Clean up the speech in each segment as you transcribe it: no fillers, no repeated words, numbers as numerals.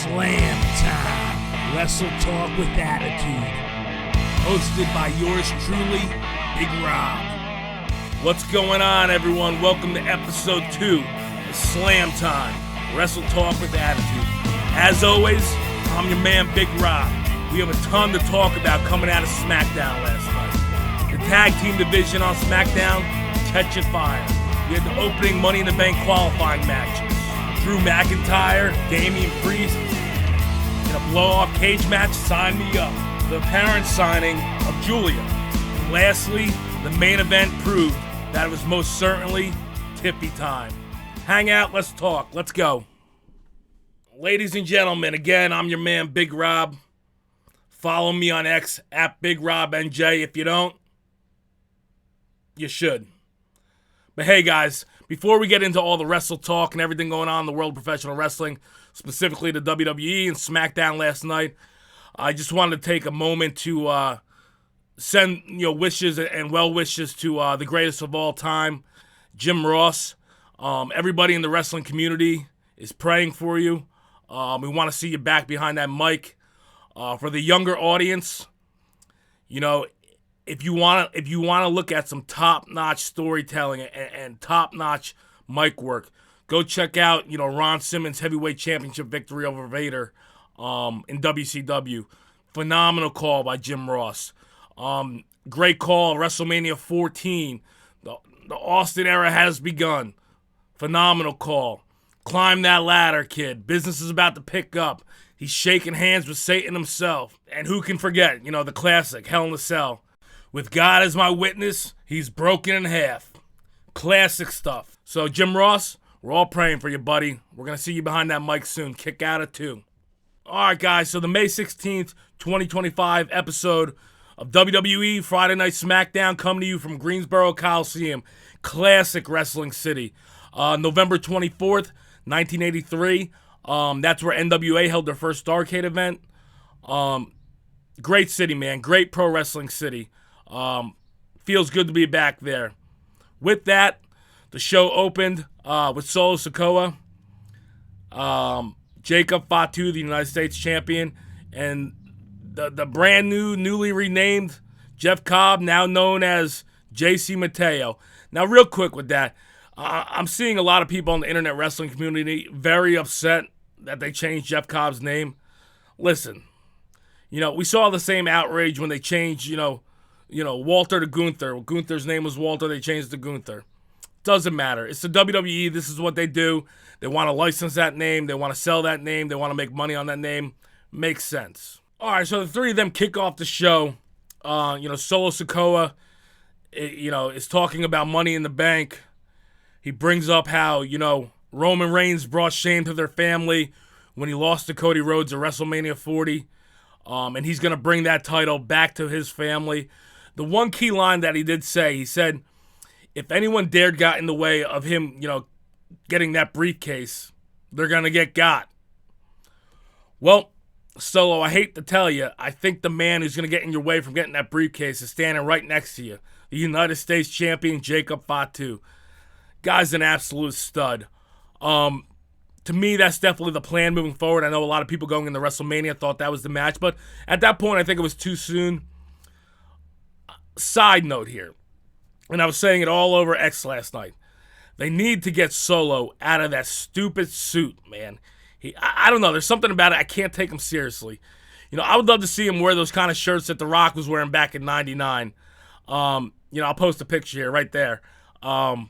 Slamtime Wrestle Talk with Attitude. Hosted by yours truly, Big Rob. What's going on, everyone? Welcome to episode 2 of Slamtime Wrestle Talk with Attitude. As always, I'm your man, Big Rob. We have a ton to talk about coming out of SmackDown last night. The tag team division on SmackDown, catching fire. We had the opening Money in the Bank qualifying matches. Drew McIntyre, Damian Priest, in a blow-off cage match, sign me up. The apparent signing of Julia. And lastly, the main event proved that it was most certainly Tiffy time. Hang out, let's talk, let's go. Ladies and gentlemen, again, I'm your man, Big Rob. Follow me on X, at BigRobNJ. If you don't, you should. But hey, guys, before we get into all the wrestle talk and everything going on in the world of professional wrestling, specifically the WWE and SmackDown last night, I just wanted to take a moment to send wishes and well wishes to the greatest of all time, Jim Ross. Everybody in the wrestling community is praying for you. We want to see you back behind that mic. For the younger audience, if you want to look at some top-notch storytelling and top-notch mic work, go check out Ron Simmons' heavyweight championship victory over Vader in WCW. Phenomenal call by Jim Ross. Great call, WrestleMania 14. The Austin era has begun. Phenomenal call. Climb that ladder, kid. Business is about to pick up. He's shaking hands with Satan himself. And who can forget, the classic, Hell in a Cell. With God as my witness, he's broken in half. Classic stuff. So, Jim Ross, we're all praying for you, buddy. We're going to see you behind that mic soon. Kick out at 2. All right, guys. So, the May 16th, 2025 episode of WWE Friday Night SmackDown coming to you from Greensboro Coliseum. Classic Wrestling City. November 24th, 1983. That's where NWA held their first Starrcade event. Great city, man. Great pro wrestling city. Feels good to be back there. With that, the show opened with Solo Sikoa, Jacob Fatu, the United States champion, and the brand new, newly renamed Jeff Cobb, now known as JC Mateo. Now, real quick with that, I'm seeing a lot of people in the internet wrestling community very upset that they changed Jeff Cobb's name. Listen, we saw the same outrage when they changed, Walter to Gunther. Gunther's name was Walter. They changed to Gunther. Doesn't matter. It's the WWE. This is what they do. They want to license that name. They want to sell that name. They want to make money on that name. Makes sense. All right, so the three of them kick off the show. Solo Sikoa, is talking about Money in the Bank. He brings up how, Roman Reigns brought shame to their family when he lost to Cody Rhodes at WrestleMania 40. And he's going to bring that title back to his family. The one key line that he did say, he said, if anyone dared got in the way of him, getting that briefcase, they're going to get got. Well, Solo, I hate to tell you, I think the man who's going to get in your way from getting that briefcase is standing right next to you. The United States champion, Jacob Fatu. Guy's an absolute stud. To me, that's definitely the plan moving forward. I know a lot of people going into WrestleMania thought that was the match, but at that point, I think it was too soon. Side note here, and I was saying it all over X last night. They need to get Solo out of that stupid suit, man. I don't know. There's something about it. I can't take him seriously. I would love to see him wear those kind of shirts that The Rock was wearing back in '99. I'll post a picture here right there. I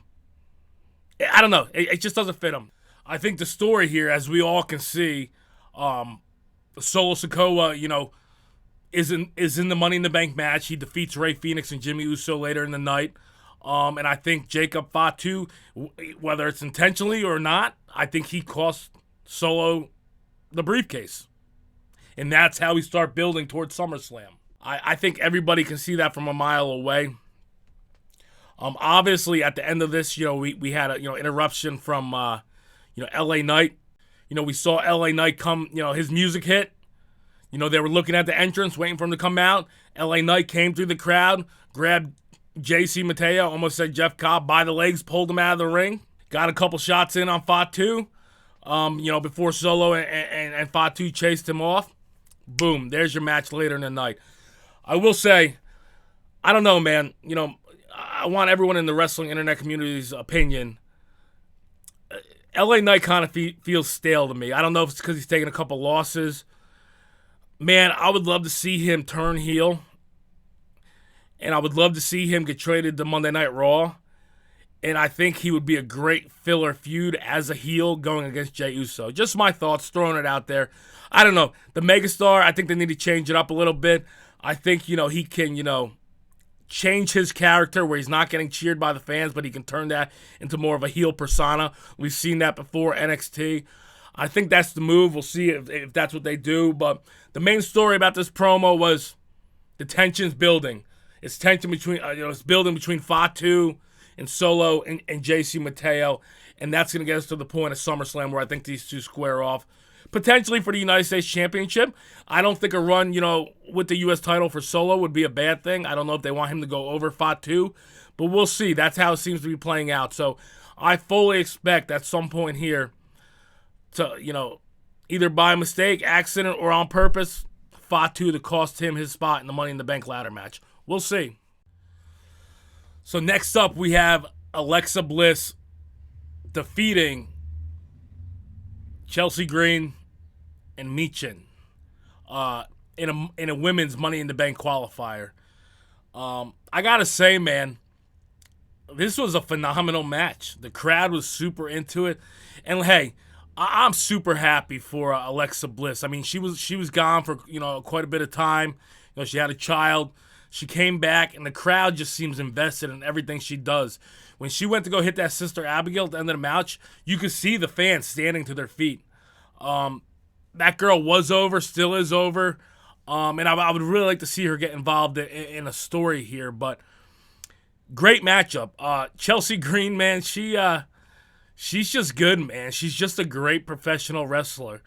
don't know. It just doesn't fit him. I think the story here, as we all can see, Solo Sikoa, is in the Money in the Bank match. He defeats Rey Fenix and Jimmy Uso later in the night. And I think Jacob Fatu, whether it's intentionally or not, I think he cost Solo the briefcase. And that's how we start building towards SummerSlam. I think everybody can see that from a mile away. Obviously, at the end of this, we had a interruption from LA Knight. We saw LA Knight come, his music hit. They were looking at the entrance, waiting for him to come out. LA Knight came through the crowd, grabbed JC Mateo, almost said Jeff Cobb by the legs, pulled him out of the ring. Got a couple shots in on Fatu. before Solo and Fatu chased him off. Boom, there's your match later in the night. I will say, I don't know, man. I want everyone in the wrestling internet community's opinion. LA Knight kind of feels stale to me. I don't know if it's because he's taking a couple losses. Man, I would love to see him turn heel. And I would love to see him get traded to Monday Night Raw. And I think he would be a great filler feud as a heel going against Jey Uso. Just my thoughts, throwing it out there. I don't know. The Megastar, I think they need to change it up a little bit. I think, he can, change his character where he's not getting cheered by the fans, but he can turn that into more of a heel persona. We've seen that before, NXT. I think that's the move. We'll see if that's what they do. But the main story about this promo was the tension's building. It's tension between, it's building between Fatu and Solo and JC Mateo, and that's going to get us to the point of SummerSlam where I think these two square off. Potentially for the United States Championship. I don't think a run, with the U.S. title for Solo would be a bad thing. I don't know if they want him to go over Fatu, but we'll see. That's how it seems to be playing out. So I fully expect at some point here to, either by mistake, accident, or on purpose, Fatu to cost him his spot in the Money in the Bank ladder match. We'll see. So next up, we have Alexa Bliss defeating Chelsea Green and Michin in a women's Money in the Bank qualifier. I gotta say, man, this was a phenomenal match. The crowd was super into it, and hey, I'm super happy for Alexa Bliss. I mean, she was gone for quite a bit of time. She had a child. She came back, and the crowd just seems invested in everything she does. When she went to go hit that Sister Abigail at the end of the match, you could see the fans standing to their feet. That girl was over, still is over, and I would really like to see her get involved in a story here. But great matchup. Chelsea Green, man, she's just good, man. She's just a great professional wrestler.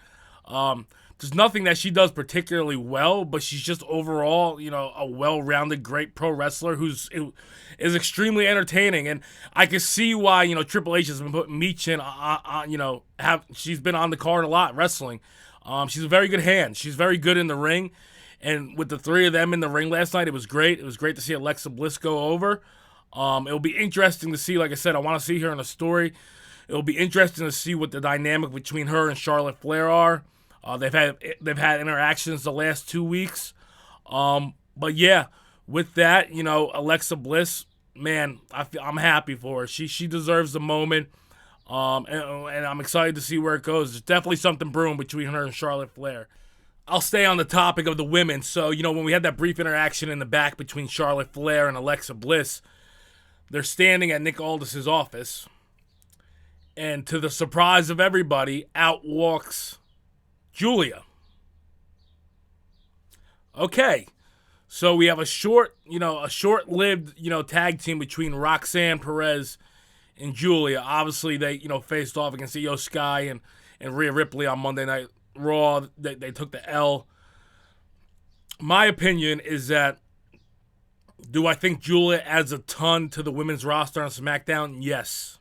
There's nothing that she does particularly well, but she's just overall, a well-rounded, great pro wrestler is extremely entertaining. And I can see why, Triple H has been putting Michin on, she's been on the card a lot wrestling. She's a very good hand. She's very good in the ring. And with the three of them in the ring last night, it was great. It was great to see Alexa Bliss go over. It'll be interesting to see, like I said, I want to see her in a story. It'll be interesting to see what the dynamic between her and Charlotte Flair are. They've had interactions the last 2 weeks. But yeah, with that, Alexa Bliss, man, I'm happy for her. She deserves the moment. And I'm excited to see where it goes. There's definitely something brewing between her and Charlotte Flair. I'll stay on the topic of the women. So, when we had that brief interaction in the back between Charlotte Flair and Alexa Bliss, they're standing at Nick Aldis's office. And to the surprise of everybody, out walks Julia. Okay, so we have a short-lived, tag team between Roxanne Perez and Julia. Obviously, they, faced off against Io Sky and Rhea Ripley on Monday Night Raw. They took the L. My opinion is that, do I think Julia adds a ton to the women's roster on SmackDown? Yes,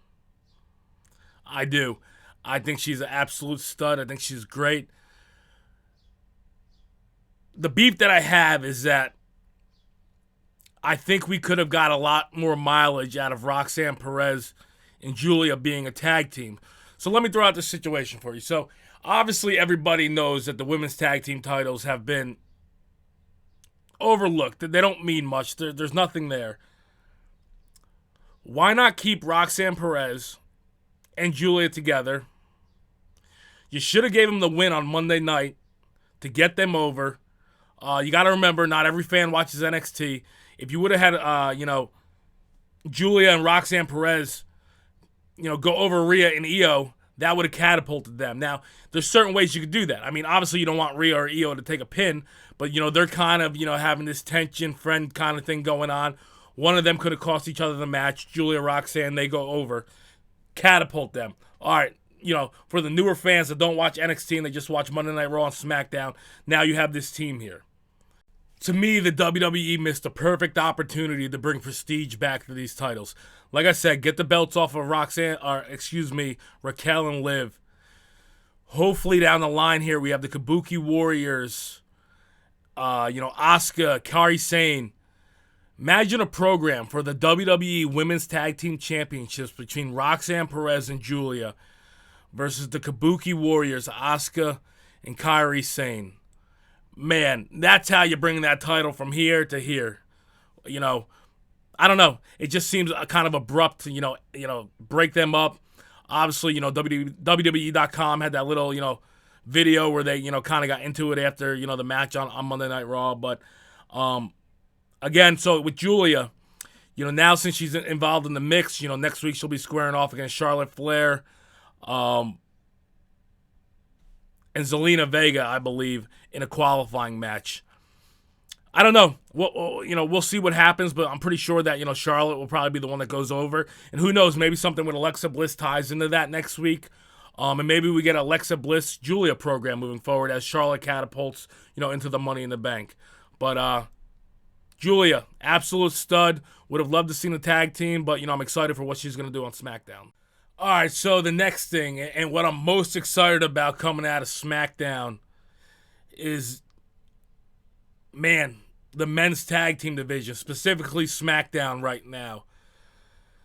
I do. I think she's an absolute stud. I think she's great. The beef that I have is that I think we could have got a lot more mileage out of Roxanne Perez and Julia being a tag team. So let me throw out this situation for you. So obviously everybody knows that the women's tag team titles have been overlooked. They don't mean much. There's nothing there. Why not keep Roxanne Perez and Julia together? You should have gave them the win on Monday night to get them over. You got to remember, not every fan watches NXT. If you would have had, Julia and Roxanne Perez, go over Rhea and Io, that would have catapulted them. Now, there's certain ways you could do that. I mean, obviously you don't want Rhea or Io to take a pin, but, they're kind of, having this tension, friend kind of thing going on. One of them could have cost each other the match. Julia, Roxanne, they go over. Catapult them. All right. For the newer fans that don't watch NXT and they just watch Monday Night Raw and SmackDown, now you have this team here. To me, the WWE missed a perfect opportunity to bring prestige back to these titles. Like I said, get the belts off of Raquel and Liv. Hopefully down the line here, we have the Kabuki Warriors, Asuka, Kairi Sane. Imagine a program for the WWE Women's Tag Team Championships between Roxanne Perez and Julia versus the Kabuki Warriors, Asuka and Kairi Sane. Man, that's how you bring that title from here to here. I don't know. It just seems kind of abrupt to, break them up. Obviously, WWE.com had that little, video where they, kind of got into it after, the match on Monday Night Raw. But, again, so with Julia, now since she's involved in the mix, next week she'll be squaring off against Charlotte Flair, and Zelina Vega, I believe, in a qualifying match. I don't know. We'll see what happens, but I'm pretty sure that, Charlotte will probably be the one that goes over. And who knows, maybe something with Alexa Bliss ties into that next week. And maybe we get Alexa Bliss Julia program moving forward as Charlotte catapults, into the Money in the Bank. But Julia, absolute stud. Would have loved to see the tag team, but, I'm excited for what she's going to do on SmackDown. All right, so the next thing, and what I'm most excited about coming out of SmackDown is, man, the men's tag team division, specifically SmackDown right now.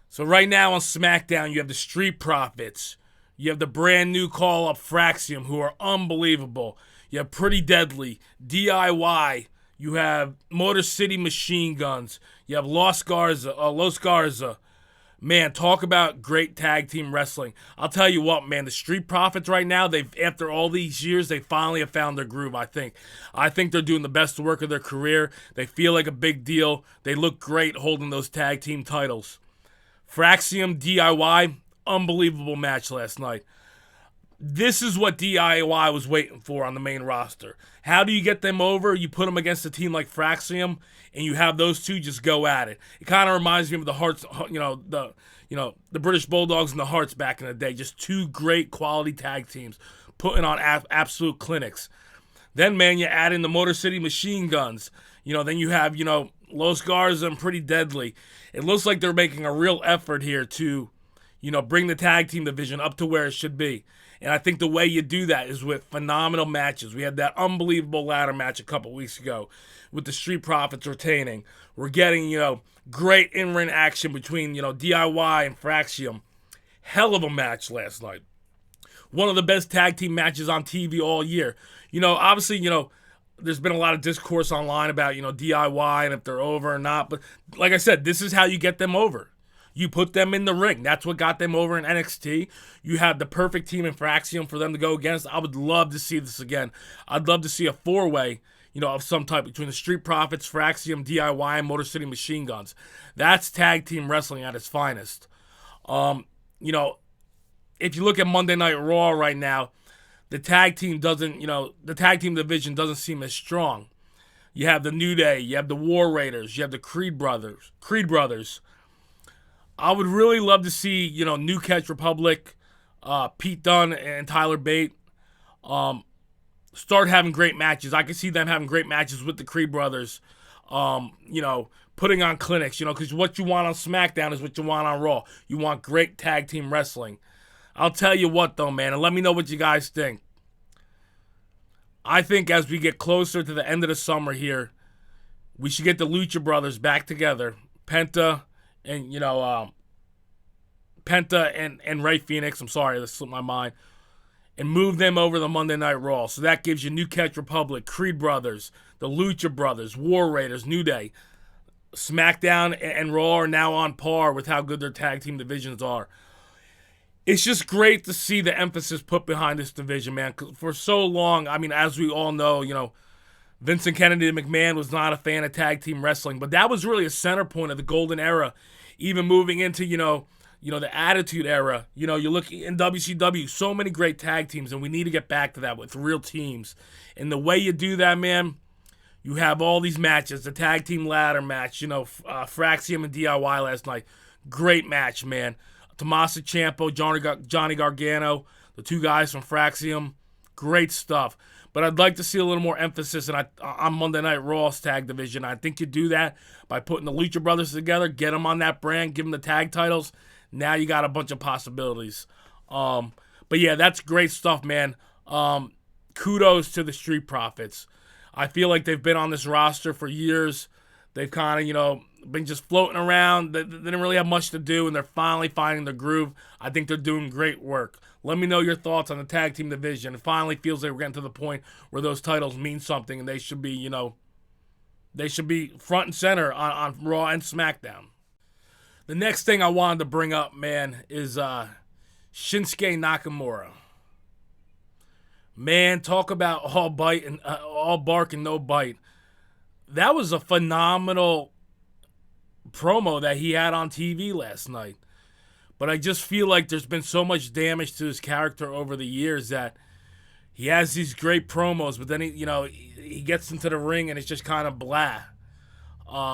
So right now on SmackDown, you have the Street Profits. You have the brand new call-up Fraxium, who are unbelievable. You have Pretty Deadly, DIY. You have Motor City Machine Guns. You have Los Garza. Man, talk about great tag team wrestling. I'll tell you what, man, the Street Profits right now, after all these years, they finally have found their groove, I think. I think they're doing the best work of their career. They feel like a big deal. They look great holding those tag team titles. Fraxium, DIY, unbelievable match last night. This is what DIY was waiting for on the main roster. How do you get them over? You put them against a team like Fraxium, and you have those two just go at it. It kind of reminds me of the Hearts, the British Bulldogs and the Hearts back in the day. Just two great quality tag teams putting on absolute clinics. Then, man, you add in the Motor City Machine Guns. Then you have, Los Garza and Pretty Deadly. It looks like they're making a real effort here to, bring the tag team division up to where it should be. And I think the way you do that is with phenomenal matches. We had that unbelievable ladder match a couple weeks ago with the Street Profits retaining. We're getting, great in-ring action between, DIY and Fraxium. Hell of a match last night. One of the best tag team matches on TV all year. Obviously, there's been a lot of discourse online about, DIY and if they're over or not. But like I said, this is how you get them over. You put them in the ring. That's what got them over in NXT. You have the perfect team in Fraxium for them to go against. I would love to see this again. I'd love to see a four-way, of some type between the Street Profits, Fraxium, DIY, and Motor City Machine Guns. That's tag team wrestling at its finest. If you look at Monday Night Raw right now, the tag team the tag team division doesn't seem as strong. You have the New Day, you have the War Raiders, you have the Creed Brothers. I would really love to see, New Catch Republic, Pete Dunne and Tyler Bate start having great matches. I can see them having great matches with the Creed Brothers, putting on clinics, because what you want on SmackDown is what you want on Raw. You want great tag team wrestling. I'll tell you what, though, man, and let me know what you guys think. I think as we get closer to the end of the summer here, we should get the Lucha Brothers back together. Penta and, Penta and Rey Fenix, I'm sorry, that slipped my mind, and move them over to Monday Night Raw. So that gives you New Catch Republic, Creed Brothers, the Lucha Brothers, War Raiders, New Day. SmackDown and Raw are now on par with how good their tag team divisions are. It's just great to see the emphasis put behind this division, man. 'Cause for so long, as we all know, Vincent Kennedy McMahon was not a fan of tag team wrestling, but that was really a center point of the golden era, even moving into, the Attitude Era. You look in WCW, so many great tag teams, and we need to get back to that with real teams. And the way you do that, man, you have all these matches. The tag team ladder match, Fraxium and DIY last night. Great match, man. Tommaso Ciampa, Johnny Gargano, the two guys from Fraxium. Great stuff. But I'd like to see a little more emphasis on Monday Night Raw's tag division. I think you do that by putting the Lucha Brothers together, get them on that brand, give them the tag titles. Now you got a bunch of possibilities. But yeah, that's great stuff, man. Kudos to the Street Profits. I feel like they've been on this roster for years. They've kind of, been just floating around. They didn't really have much to do, and they're finally finding the groove. I think they're doing great work. Let me know your thoughts on the tag team division. It finally feels like we're getting to the point where those titles mean something, and they should be, they should be front and center on Raw and SmackDown. The next thing I wanted to bring up, man, is Shinsuke Nakamura. Man, talk about all bark and no bite. That was a phenomenal promo that he had on TV last night. But I just feel like there's been so much damage to his character over the years that he has these great promos, but then he gets into the ring and it's just kind of blah.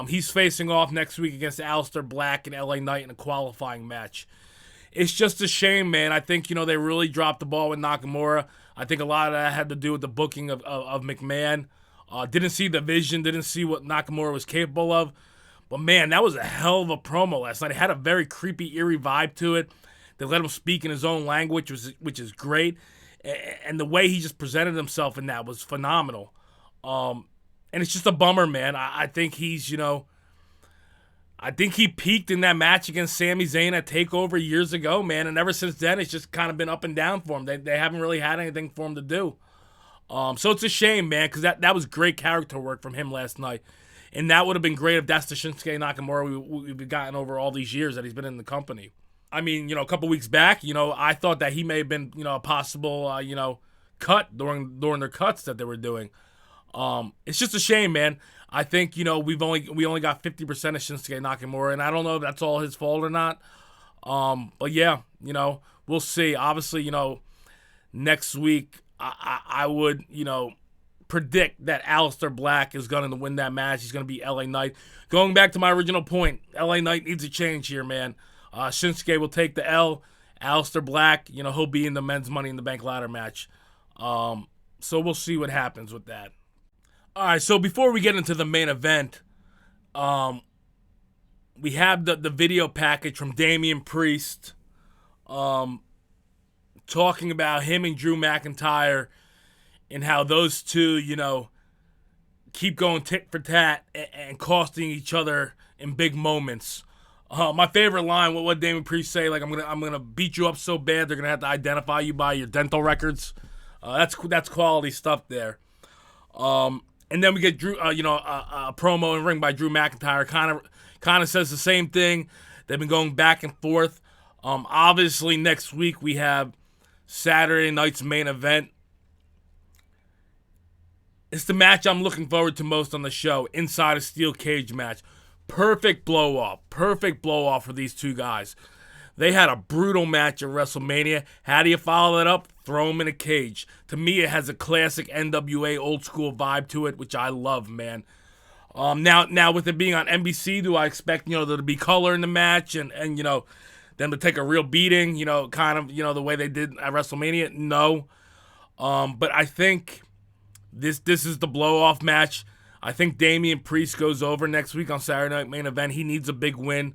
He's facing off next week against Aleister Black and LA Knight in a qualifying match. It's just a shame, man. I think, they really dropped the ball with Nakamura. I think a lot of that had to do with the booking of McMahon. Didn't see the vision, didn't see what Nakamura was capable of. But, man, that was a hell of a promo last night. It had a very creepy, eerie vibe to it. They let him speak in his own language, which is great. And the way he just presented himself in that was phenomenal. And it's just a bummer, man. I think he's, I think he peaked in that match against Sami Zayn at TakeOver years ago, man. And ever since then, it's just kind of been up and down for him. They haven't really had anything for him to do. So it's a shame, man, because that was great character work from him last night. And that would have been great if that's the Shinsuke Nakamura we've gotten over all these years that he's been in the company. I mean, a couple weeks back, I thought that he may have been, a possible, cut during their cuts that they were doing. It's just a shame, man. I think, we only got 50% of Shinsuke Nakamura, and I don't know if that's all his fault or not. But yeah, we'll see. Obviously, next week I would, predict that Aleister Black is going to win that match. He's going to be LA Knight. Going back to my original point, LA Knight needs a change here, man. Shinsuke will take the L. Aleister Black, he'll be in the men's Money in the Bank ladder match. So we'll see what happens with that. All right, so before we get into the main event, we have the video package from Damian Priest talking about him and Drew McIntyre and how those two, keep going tit for tat and costing each other in big moments. My favorite line, what Damian Priest say, like I'm gonna beat you up so bad they're gonna have to identify you by your dental records. That's quality stuff there. And then we get Drew, a promo in ring by Drew McIntyre, kind of says the same thing. They've been going back and forth. Obviously next week we have Saturday night's main event. It's the match I'm looking forward to most on the show, inside a steel cage match. Perfect blow off for these two guys. They had a brutal match at WrestleMania. How do you follow that up? Throw them in a cage. To me, it has a classic NWA old school vibe to it, which I love, man. Now with it being on NBC, do I expect, there to be color in the match and them to take a real beating, the way they did at WrestleMania? No. But I think this is the blow-off match. I think Damian Priest goes over next week on Saturday Night Main Event. He needs a big win.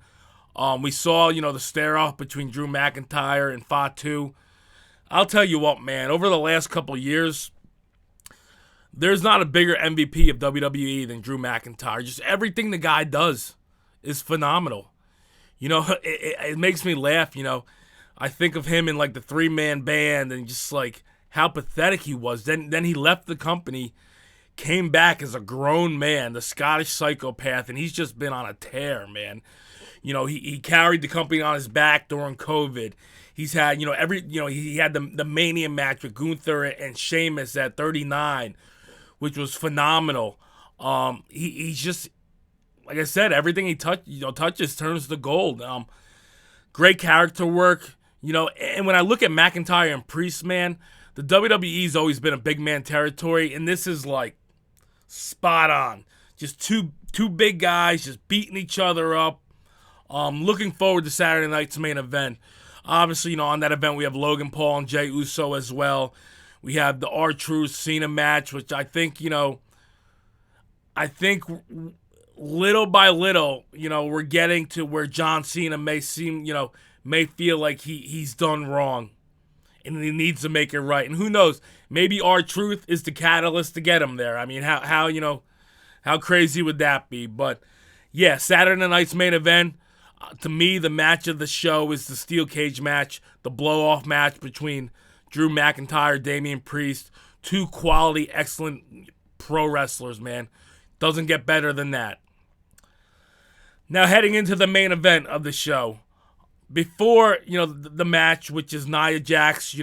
We saw, the stare-off between Drew McIntyre and Fatu. I'll tell you what, man. Over the last couple years, there's not a bigger MVP of WWE than Drew McIntyre. Just everything the guy does is phenomenal. It makes me laugh, I think of him in, like, the three-man band and just, like, how pathetic he was. Then he left the company, came back as a grown man, the Scottish psychopath, and he's just been on a tear, man. He carried the company on his back during COVID. He's had, he had the Mania match with Gunther and Sheamus at 39, which was phenomenal. He's just, like I said, everything he touches turns to gold. Great character work, and when I look at McIntyre and Priest, man, the WWE's always been a big man territory, and this is like spot on. Just two big guys just beating each other up. Looking forward to Saturday night's main event. Obviously, on that event we have Logan Paul and Jey Uso as well. We have the R-Truth Cena match, which I think, little by little, we're getting to where John Cena may feel like he's done wrong. and he needs to make it right. And who knows? Maybe R-Truth is the catalyst to get him there. I mean, how crazy would that be? But yeah, Saturday night's main event. To me, the match of the show is the steel cage match, the blow-off match between Drew McIntyre, Damian Priest, two quality, excellent pro wrestlers, man. Doesn't get better than that. Now heading into the main event of the show. Before, the match, which is Nia Jax,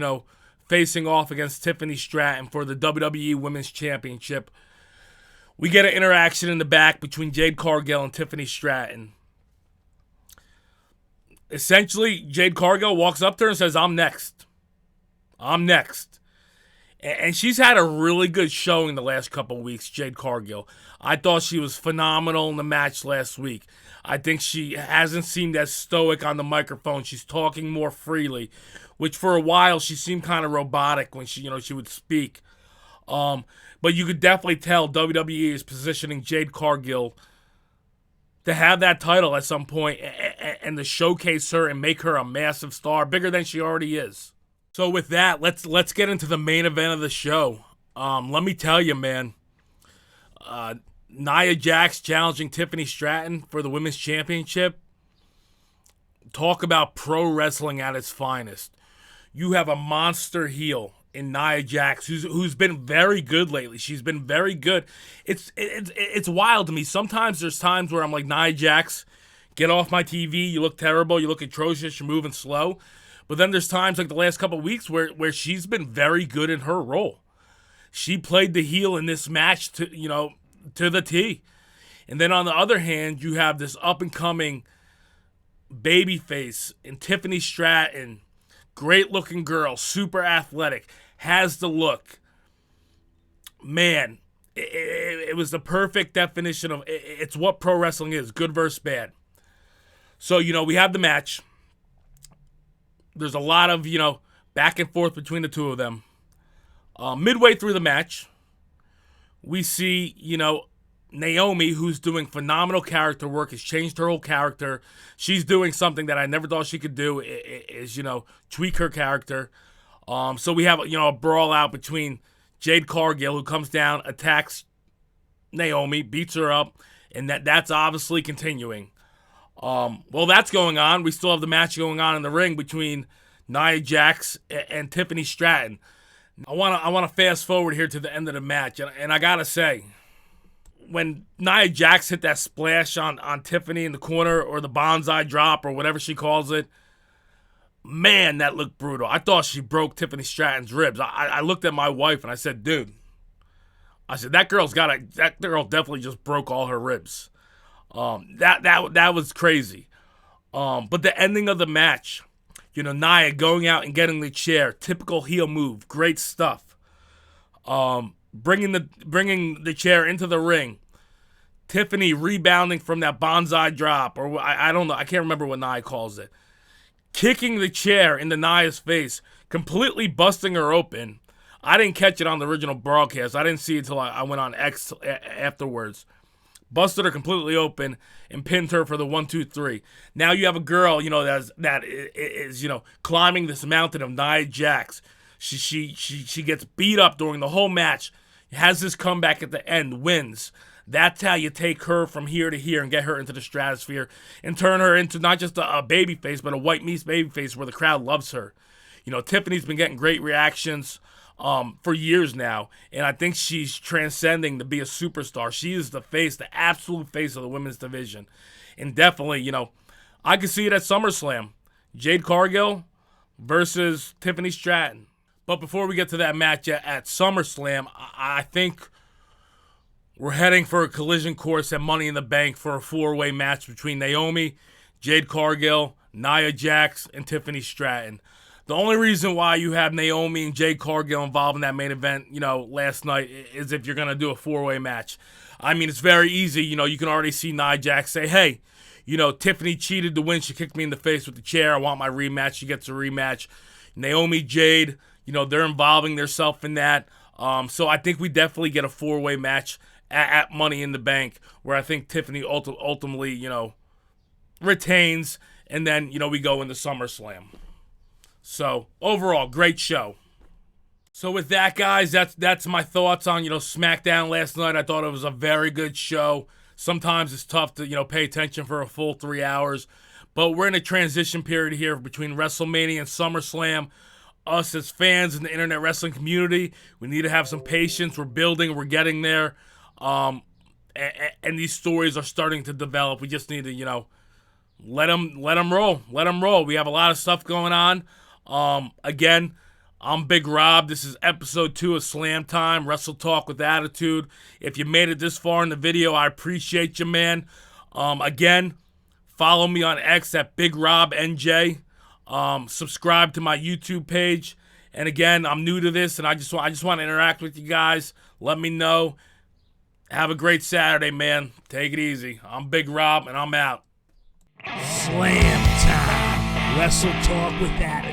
facing off against Tiffany Stratton for the WWE Women's Championship, we get an interaction in the back between Jade Cargill and Tiffany Stratton. Essentially, Jade Cargill walks up to her and says, I'm next. I'm next. And she's had a really good showing the last couple of weeks, Jade Cargill. I thought she was phenomenal in the match last week. I think she hasn't seemed as stoic on the microphone. She's talking more freely, which for a while she seemed kind of robotic when she would speak. But you could definitely tell WWE is positioning Jade Cargill to have that title at some point and to showcase her and make her a massive star, bigger than she already is. So with that, let's get into the main event of the show. Let me tell you, man, Nia Jax challenging Tiffany Stratton for the Women's Championship. Talk about pro wrestling at its finest. You have a monster heel in Nia Jax, who's been very good lately. She's been very good. It's wild to me. Sometimes there's times where I'm like, Nia Jax, get off my TV. You look terrible. You look atrocious. You're moving slow. But then there's times like the last couple of weeks where she's been very good in her role. She played the heel in this match to the T. And then on the other hand, you have this up-and-coming babyface in Tiffany Stratton. Great-looking girl, super athletic, has the look. Man, it was the perfect definition of it's what pro wrestling is, good versus bad. So, we have the match. There's a lot of, back and forth between the two of them. Midway through the match, we see, Naomi, who's doing phenomenal character work, has changed her whole character. She's doing something that I never thought she could do, is tweak her character. So we have, a brawl out between Jade Cargill, who comes down, attacks Naomi, beats her up, and that's obviously continuing. Well, that's going on. We still have the match going on in the ring between Nia Jax and Tiffany Stratton. I want to fast forward here to the end of the match, and I gotta say, when Nia Jax hit that splash on Tiffany in the corner, or the bonsai drop, or whatever she calls it, man, that looked brutal. I thought she broke Tiffany Stratton's ribs. I looked at my wife and I said, dude, that girl definitely just broke all her ribs. That was crazy. But the ending of the match, Nia going out and getting the chair, typical heel move, great stuff. Bringing the chair into the ring. Tiffany rebounding from that bonsai drop, or I don't know, I can't remember what Nia calls it. Kicking the chair into Nia's face, completely busting her open. I didn't catch it on the original broadcast. I didn't see it until I went on X afterwards. Busted her completely open and pinned her for the 1, 2, 3. Now you have a girl, that is climbing this mountain of Nia Jax. She gets beat up during the whole match, has this comeback at the end, wins. That's how you take her from here to here and get her into the stratosphere and turn her into not just a baby face, but a white meat baby face where the crowd loves her. Tiffany's been getting great reactions for years now, and I think she's transcending to be a superstar. She is the face, the absolute face of the women's division. And definitely, I could see it at SummerSlam. Jade Cargill versus Tiffany Stratton. But before we get to that match at SummerSlam, I think we're heading for a collision course at Money in the Bank for a 4-way match between Naomi, Jade Cargill, Nia Jax, and Tiffany Stratton. The only reason why you have Naomi and Jade Cargill involved in that main event, last night, is if you're going to do a 4-way match. I mean, it's very easy. You can already see Nia Jax say, hey, Tiffany cheated to win. She kicked me in the face with the chair. I want my rematch. She gets a rematch. Naomi, Jade, they're involving themselves in that. So I think we definitely get a 4-way match at Money in the Bank, where I think Tiffany ultimately, retains, and then, we go into SummerSlam. So overall, great show. So with that, guys, that's my thoughts on SmackDown last night. I thought it was a very good show. Sometimes it's tough to pay attention for a full 3 hours, but we're in a transition period here between WrestleMania and SummerSlam. Us as fans in the internet wrestling community, we need to have some patience. We're building, we're getting there, and these stories are starting to develop. We just need to let them roll. We have a lot of stuff going on. Again, I'm Big Rob. This is episode 2 of Slamtime Wrestle Talk with Attitude. If you made it this far in the video, I appreciate you, man. Again, follow me on X at BigRobNJ. Subscribe to my YouTube page. And again, I'm new to this, and I just want to interact with you guys. Let me know. Have a great Saturday, man. Take it easy. I'm Big Rob, and I'm out. Slam Time. Wrestle Talk with Attitude.